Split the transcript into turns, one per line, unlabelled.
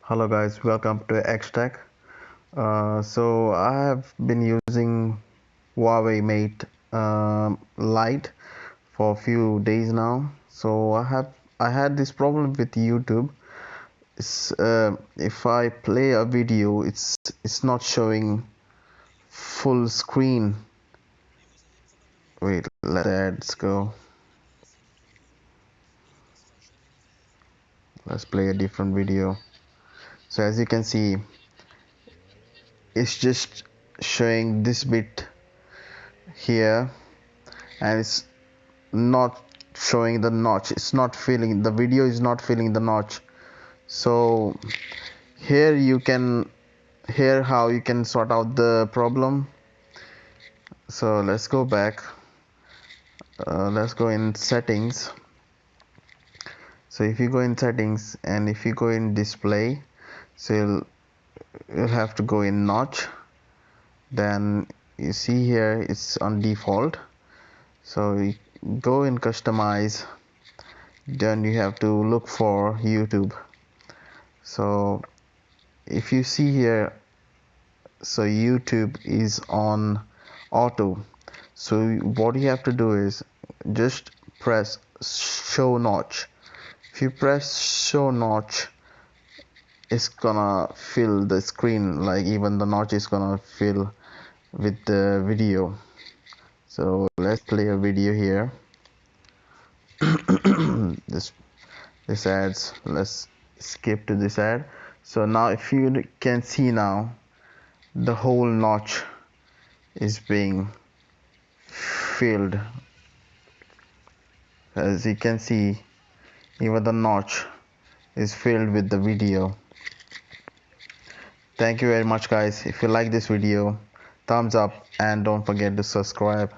Hello guys, welcome to XTech. So I have been using Huawei Mate Lite for a few days now. So I had this problem with YouTube. If I play a video, it's not showing full screen. Wait, let's go. Let's play a different video. So as you can see, it's just showing this bit here, and it's not showing the notch. It's not filling, the video is not filling the notch. So here you can hear how you can sort out the problem. So let's go back. Let's go in settings. So if you go in settings and if you go in display, so you'll have to go in notch. Then you see here it's on default. So you go in customize, then you have to look for YouTube. So if you see here, so YouTube is on auto. So what you have to do is just press show notch. If you press show notch, it's gonna fill the screen, like even the notch is gonna fill with the video. So let's play a video here. this this ads, let's skip to this ad. So now if you can see now, the whole notch is being filled. As you can see, even the notch is filled with the video. Thank you very much guys. If you like this video, thumbs up and don't forget to subscribe.